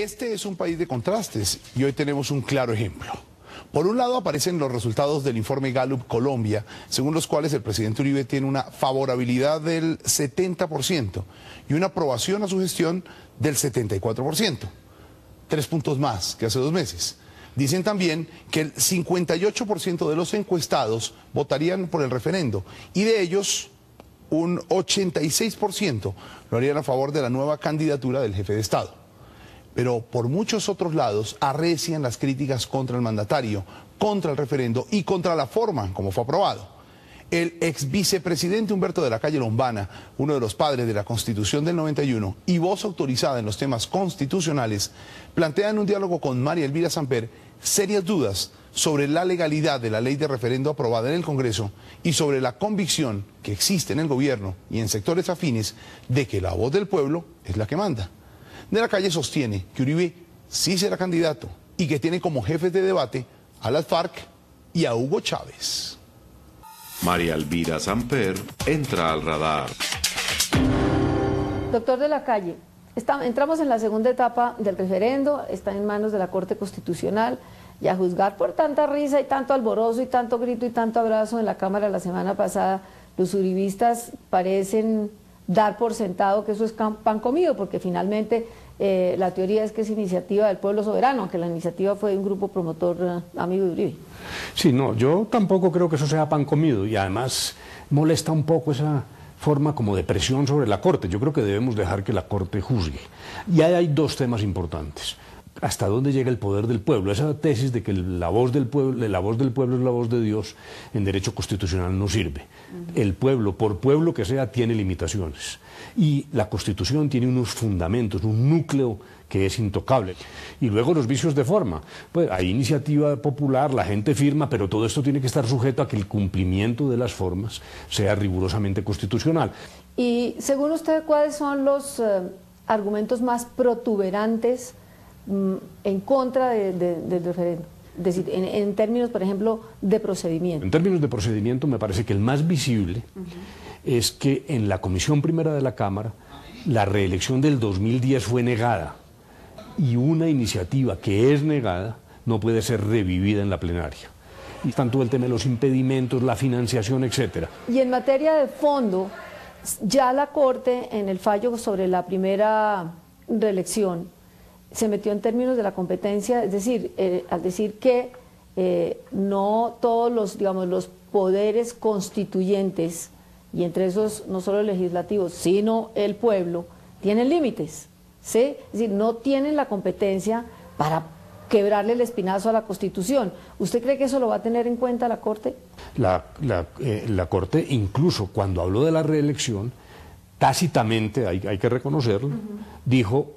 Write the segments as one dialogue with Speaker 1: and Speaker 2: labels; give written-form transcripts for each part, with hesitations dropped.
Speaker 1: Este es un país de contrastes y hoy tenemos un claro ejemplo. Por un lado aparecen los resultados del informe Gallup Colombia, según los cuales el presidente Uribe tiene una favorabilidad del 70% y una aprobación a su gestión del 74%. 3 puntos más que hace 2 meses. Dicen también que el 58% de los encuestados votarían por el referendo y de ellos un 86% lo harían a favor de la nueva candidatura del jefe de Estado. Pero por muchos otros lados arrecian las críticas contra el mandatario, contra el referendo y contra la forma como fue aprobado. El ex vicepresidente Humberto de la Calle Lombana, uno de los padres de la Constitución del 91 y voz autorizada en los temas constitucionales, plantea en un diálogo con María Elvira Samper serias dudas sobre la legalidad de la ley de referendo aprobada en el Congreso y sobre la convicción que existe en el gobierno y en sectores afines de que la voz del pueblo es la que manda. De la Calle sostiene que Uribe sí será candidato y que tiene como jefes de debate a las FARC y a Hugo Chávez.
Speaker 2: María Elvira Samper entra al radar.
Speaker 3: Doctor de la Calle, entramos en la segunda etapa del referendo, está en manos de la Corte Constitucional y a juzgar por tanta risa y tanto alborozo y tanto grito y tanto abrazo en la Cámara la semana pasada, los uribistas parecen dar por sentado que eso es pan comido, porque finalmente la teoría es que es iniciativa del pueblo soberano, aunque la iniciativa fue de un grupo promotor amigo de Uribe.
Speaker 4: Sí, no, yo tampoco creo que eso sea pan comido y además molesta un poco esa forma como de presión sobre la Corte. Yo creo que debemos dejar que la Corte juzgue. Y ahí hay 2 temas importantes. ¿Hasta dónde llega el poder del pueblo? Esa tesis de que la voz del pueblo es la voz de Dios en derecho constitucional no sirve. El pueblo, por pueblo que sea, tiene limitaciones. Y la Constitución tiene unos fundamentos, un núcleo que es intocable. Y luego los vicios de forma. Pues hay iniciativa popular, la gente firma, pero todo esto tiene que estar sujeto a que el cumplimiento de las formas sea rigurosamente constitucional.
Speaker 3: Y según usted, ¿cuáles son los argumentos más protuberantes en contra del referendo? Es decir, en términos, por ejemplo, de procedimiento.
Speaker 4: En términos de procedimiento, me parece que el más visible es que en la Comisión Primera de la Cámara la reelección del 2010 fue negada y una iniciativa que es negada no puede ser revivida en la plenaria. Y tanto el tema de los impedimentos, la financiación, etcétera.
Speaker 3: Y en materia de fondo, ya la Corte, en el fallo sobre la primera reelección, se metió en términos de la competencia, es decir, al decir que no todos los, digamos, los poderes constituyentes, y entre esos no solo el legislativo, sino el pueblo, tienen límites, ¿sí? Es decir, no tienen la competencia para quebrarle el espinazo a la Constitución. ¿Usted cree que eso lo va a tener en cuenta la Corte?
Speaker 4: La Corte, incluso cuando habló de la reelección, tácitamente, hay que reconocerlo, dijo: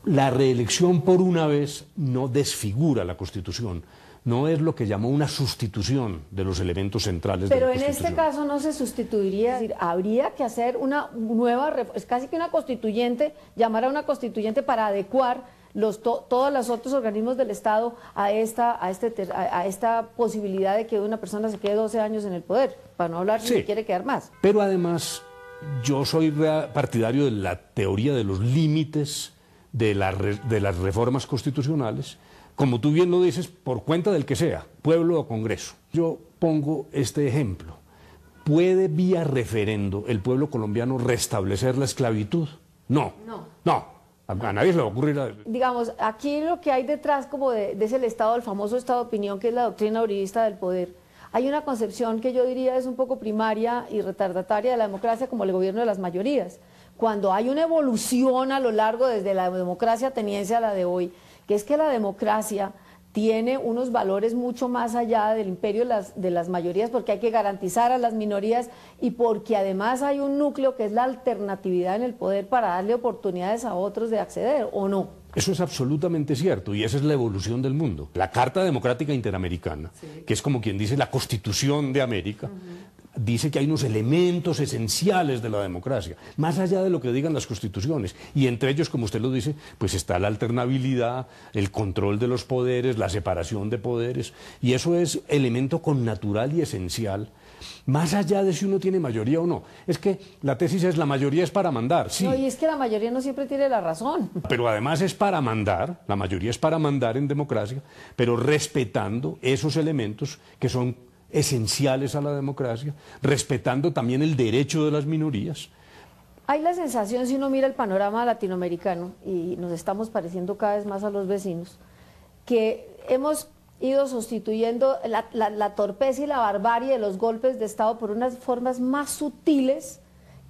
Speaker 4: la reelección por una vez no desfigura la Constitución, no es lo que llamó una sustitución de los elementos centrales de la Constitución.
Speaker 3: Pero en este caso no se sustituiría, es decir, habría que hacer una nueva, es casi que una constituyente, llamar a una constituyente para adecuar todos los otros organismos del Estado a esta posibilidad de que una persona se quede 12 años en el poder, para no hablar si se quiere quedar más.
Speaker 4: Pero además, yo soy partidario de la teoría de los límites de las reformas constitucionales, como tú bien lo dices, por cuenta del que sea, pueblo o Congreso. Yo pongo este ejemplo. ¿Puede vía referendo el pueblo colombiano restablecer la esclavitud? No. A nadie se le va a ocurrir.
Speaker 3: Digamos, aquí lo que hay detrás como de ese estado, el famoso estado de opinión, que es la doctrina uribista del poder, hay una concepción que yo diría es un poco primaria y retardataria de la democracia como el gobierno de las mayorías. Cuando hay una evolución a lo largo desde la democracia ateniense a la de hoy, que es que la democracia tiene unos valores mucho más allá del imperio de las mayorías, porque hay que garantizar a las minorías y porque además hay un núcleo que es la alternatividad en el poder para darle oportunidades a otros de acceder, ¿o no?
Speaker 4: Eso es absolutamente cierto y esa es la evolución del mundo. La Carta Democrática Interamericana, que es como quien dice la Constitución de América, dice que hay unos elementos esenciales de la democracia, más allá de lo que digan las constituciones, y entre ellos, como usted lo dice, pues está la alternabilidad, el control de los poderes, la separación de poderes, y eso es elemento connatural y esencial más allá de si uno tiene mayoría o no. Es que la tesis es la mayoría es para mandar, sí.
Speaker 3: No, y es que la mayoría no siempre tiene la razón.
Speaker 4: Pero además es para mandar, la mayoría es para mandar en democracia, pero respetando esos elementos que son esenciales a la democracia, respetando también el derecho de las minorías.
Speaker 3: Hay la sensación, si uno mira el panorama latinoamericano, y nos estamos pareciendo cada vez más a los vecinos, que hemos ido sustituyendo la torpeza y la barbarie de los golpes de Estado por unas formas más sutiles,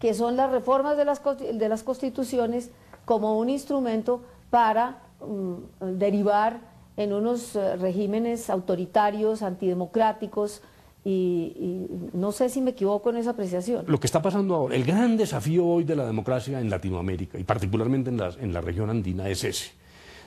Speaker 3: que son las reformas de las constituciones, como un instrumento para derivar en unos regímenes autoritarios, antidemocráticos, y no sé si me equivoco en esa apreciación.
Speaker 4: Lo que está pasando ahora, el gran desafío hoy de la democracia en Latinoamérica, y particularmente en la región andina, es ese.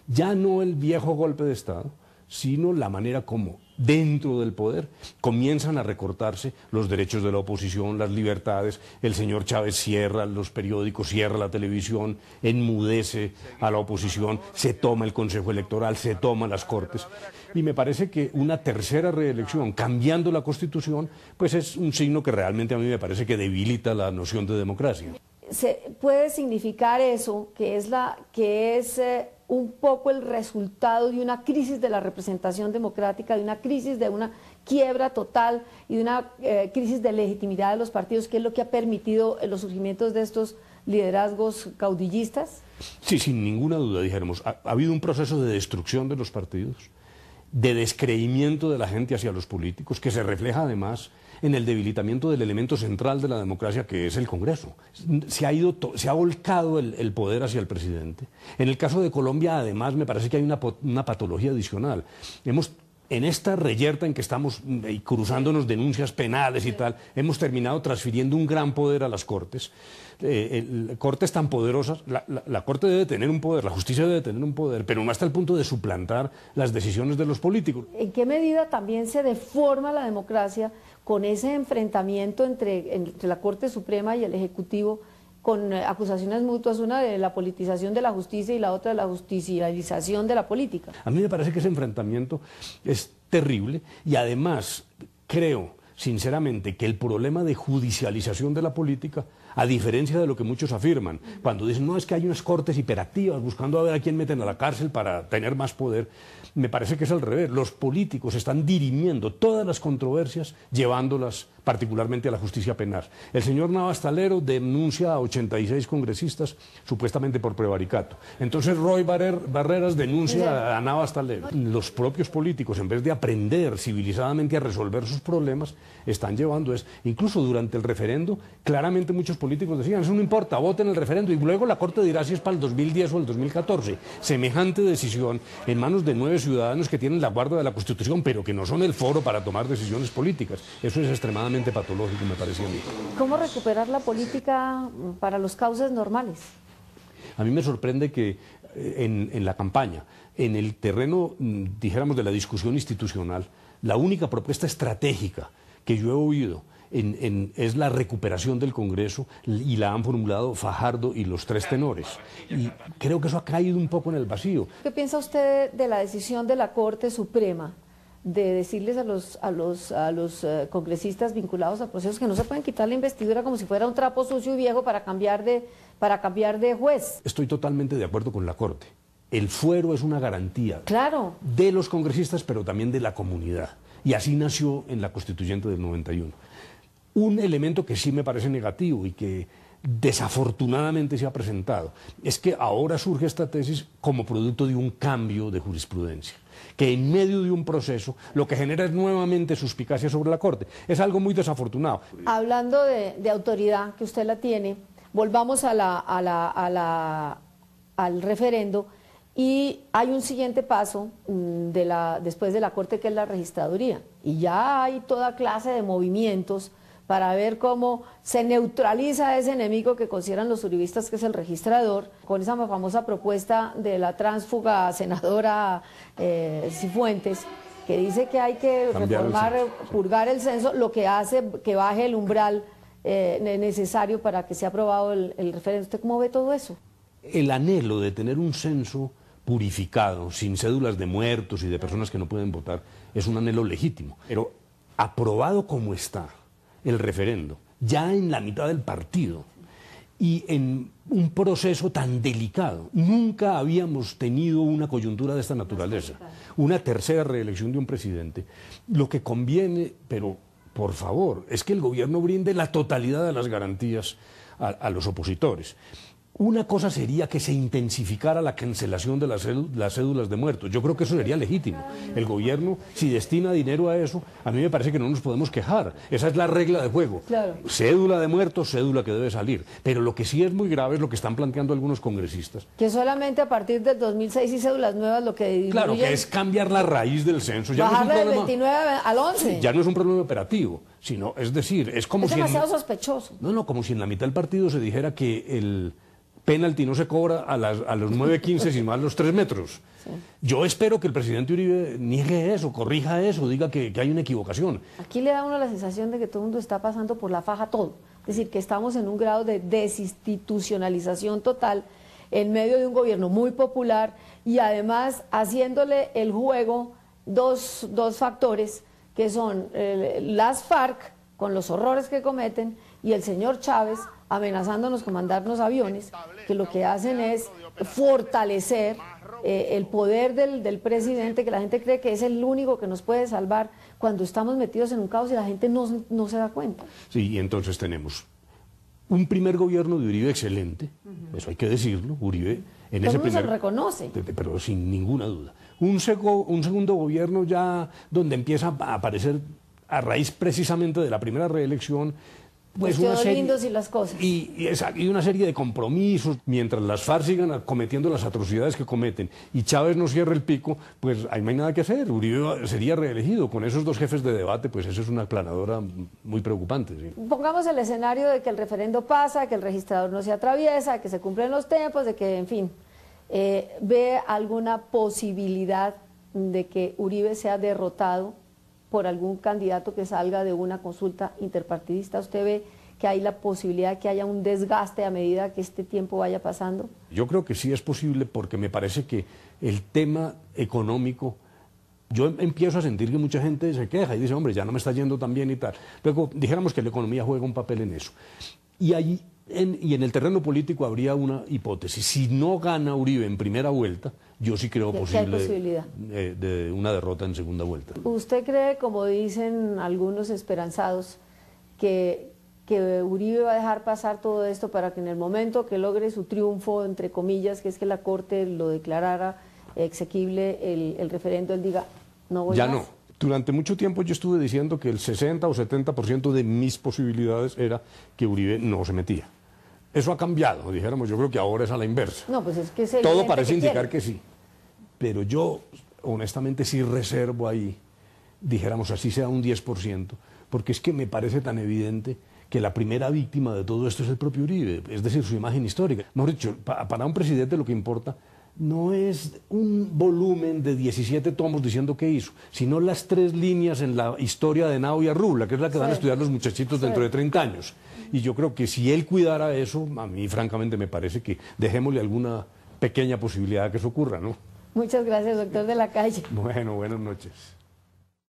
Speaker 4: Ya no el viejo golpe de Estado, sino la manera como dentro del poder comienzan a recortarse los derechos de la oposición, las libertades. El señor Chávez cierra los periódicos, cierra la televisión, enmudece a la oposición, se toma el Consejo Electoral, se toma las Cortes. Y me parece que una tercera reelección, cambiando la Constitución, pues es un signo que realmente a mí me parece que debilita la noción de democracia.
Speaker 3: Puede significar eso, que es un poco el resultado de una crisis de la representación democrática, de una crisis, de una quiebra total y de una crisis de legitimidad de los partidos, que es lo que ha permitido los surgimientos de estos liderazgos caudillistas?
Speaker 4: Sí, sin ninguna duda, dijéramos, ha habido un proceso de destrucción de los partidos, de descreimiento de la gente hacia los políticos, que se refleja además en el debilitamiento del elemento central de la democracia, que es el Congreso. Se ha volcado el poder hacia el presidente. En el caso de Colombia, además, me parece que hay una patología adicional. En esta reyerta en que estamos cruzándonos denuncias penales y tal, hemos terminado transfiriendo un gran poder a las Cortes. Cortes tan poderosas, la Corte debe tener un poder, la justicia debe tener un poder, pero no hasta el punto de suplantar las decisiones de los políticos.
Speaker 3: ¿En qué medida también se deforma la democracia con ese enfrentamiento entre la Corte Suprema y el Ejecutivo, con acusaciones mutuas, una de la politización de la justicia y la otra de la justicialización de la política?
Speaker 4: A mí me parece que ese enfrentamiento es terrible y además creo, sinceramente, que el problema de judicialización de la política, a diferencia de lo que muchos afirman, cuando dicen, no, es que hay unas cortes hiperactivas buscando a ver a quién meten a la cárcel para tener más poder, me parece que es al revés. Los políticos están dirimiendo todas las controversias, llevándolas particularmente a la justicia penal. El señor Navas Talero denuncia a 86 congresistas supuestamente por prevaricato. Entonces Roy Barreras denuncia a Navas Talero. Los propios políticos, en vez de aprender civilizadamente a resolver sus problemas, están llevando eso. Incluso durante el referendo, claramente muchos políticos decían, eso no importa, voten el referendo, y luego la Corte dirá si es para el 2010 o el 2014. Semejante decisión en manos de 9 ciudadanos que tienen la guarda de la Constitución, pero que no son el foro para tomar decisiones políticas. Eso es extremadamente patológico, me parecía a mí.
Speaker 3: ¿Cómo recuperar la política para los cauces normales?
Speaker 4: A mí me sorprende que en la campaña, en el terreno, dijéramos, de la discusión institucional, la única propuesta estratégica que yo he oído es la recuperación del Congreso, y la han formulado Fajardo y los 3 tenores. Y creo que eso ha caído un poco en el vacío.
Speaker 3: ¿Qué piensa usted de la decisión de la Corte Suprema de decirles a los congresistas vinculados a procesos que no se pueden quitar la investidura como si fuera un trapo sucio y viejo para cambiar de juez?
Speaker 4: Estoy totalmente de acuerdo con la Corte. El fuero es una garantía,
Speaker 3: claro,
Speaker 4: de los congresistas, pero también de la comunidad. Y así nació en la Constituyente del 91. Un elemento que sí me parece negativo y que desafortunadamente se ha presentado es que ahora surge esta tesis como producto de un cambio de jurisprudencia, que en medio de un proceso lo que genera es nuevamente suspicacia sobre la Corte. Es algo muy desafortunado.
Speaker 3: Hablando de autoridad, que usted la tiene, volvamos al referendo, y hay un siguiente paso después de la Corte, que es la registraduría, y ya hay toda clase de movimientos para ver cómo se neutraliza a ese enemigo que consideran los uribistas, que es el registrador, con esa famosa propuesta de la tránsfuga senadora Cifuentes, que dice que hay que purgar el censo, lo que hace que baje el umbral necesario para que sea aprobado el referendo. ¿Usted cómo ve todo eso?
Speaker 4: El anhelo de tener un censo purificado, sin cédulas de muertos y de personas que no pueden votar, es un anhelo legítimo, pero aprobado como está, el referendo, ya en la mitad del partido y en un proceso tan delicado. Nunca habíamos tenido una coyuntura de esta naturaleza, una tercera reelección de un presidente. Lo que conviene, pero por favor, es que el gobierno brinde la totalidad de las garantías a los opositores. Una cosa sería que se intensificara la cancelación de las cédulas de muertos. Yo creo que eso sería legítimo. El gobierno, si destina dinero a eso, a mí me parece que no nos podemos quejar. Esa es la regla de juego.
Speaker 3: Claro.
Speaker 4: Cédula de muertos, cédula que debe salir. Pero lo que sí es muy grave es lo que están planteando algunos congresistas.
Speaker 3: Que solamente a partir del 2006 y cédulas nuevas lo que disminuyen,
Speaker 4: Claro, que es cambiar la raíz del censo. Ya
Speaker 3: bajarla
Speaker 4: no es un
Speaker 3: del
Speaker 4: problema,
Speaker 3: 29 al 11.
Speaker 4: ya no es un problema operativo, sino, es decir, es como
Speaker 3: Es
Speaker 4: si...
Speaker 3: demasiado sospechoso.
Speaker 4: No, como si en la mitad del partido se dijera que el penalti no se cobra a los 9:15, sino a los 3 metros.
Speaker 3: Sí.
Speaker 4: Yo espero que el presidente Uribe niegue eso, corrija eso, diga que hay una equivocación.
Speaker 3: Aquí le da a uno la sensación de que todo el mundo está pasando por la faja todo. Es decir, que estamos en un grado de desinstitucionalización total en medio de un gobierno muy popular y además haciéndole el juego dos factores que son las FARC con los horrores que cometen y el señor Chávez amenazándonos con mandarnos aviones, que lo que hacen es fortalecer el poder del presidente, que la gente cree que es el único que nos puede salvar cuando estamos metidos en un caos y la gente no se da cuenta.
Speaker 4: Sí, y entonces tenemos un primer gobierno de Uribe excelente, eso hay que decirlo, Uribe en ese primer...
Speaker 3: se reconoce.
Speaker 4: Pero sin ninguna duda. Un segundo gobierno ya donde empieza a aparecer, a raíz precisamente de la primera reelección, pues una serie,
Speaker 3: lindos y las cosas.
Speaker 4: Y una serie de compromisos, mientras las FARC sigan cometiendo las atrocidades que cometen y Chávez no cierre el pico, pues ahí no hay nada que hacer. Uribe sería reelegido. Con esos dos jefes de debate, pues eso es una aplanadora muy preocupante. ¿Sí?
Speaker 3: Pongamos el escenario de que el referendo pasa, que el registrador no se atraviesa, que se cumplen los tiempos, de que, en fin, ¿ve alguna posibilidad de que Uribe sea derrotado por algún candidato que salga de una consulta interpartidista? ¿Usted ve que hay la posibilidad de que haya un desgaste a medida que este tiempo vaya pasando?
Speaker 4: Yo creo que sí es posible porque me parece que el tema económico, yo empiezo a sentir que mucha gente se queja y dice, hombre, ya no me está yendo tan bien y tal. Luego dijéramos que la economía juega un papel en eso. Y allí, en el terreno político habría una hipótesis. Si no gana Uribe en primera vuelta, yo sí creo posible de una derrota en segunda vuelta.
Speaker 3: ¿Usted cree, como dicen algunos esperanzados, que Uribe va a dejar pasar todo esto para que en el momento que logre su triunfo, entre comillas, que es que la Corte lo declarara exequible el referendo, él diga, no voy
Speaker 4: ya
Speaker 3: más?
Speaker 4: No. Durante mucho tiempo yo estuve diciendo que el 60 o 70% de mis posibilidades era que Uribe no se metía. Eso ha cambiado, dijéramos, yo creo que ahora es a la inversa.
Speaker 3: No, pues es que
Speaker 4: todo parece indicar que sí. Pero yo, honestamente, sí reservo ahí, dijéramos así sea un 10%, porque es que me parece tan evidente que la primera víctima de todo esto es el propio Uribe, es decir, su imagen histórica. Mejor dicho, para un presidente lo que importa no es un volumen de 17 tomos diciendo qué hizo, sino las 3 líneas en la historia de Henao y Arrubla, que es la que van a estudiar los muchachitos dentro de 30 años. Y yo creo que si él cuidara eso, a mí francamente me parece que dejémosle alguna pequeña posibilidad de que eso ocurra, ¿no?
Speaker 3: Muchas gracias, doctor de la Calle.
Speaker 4: Bueno, buenas noches.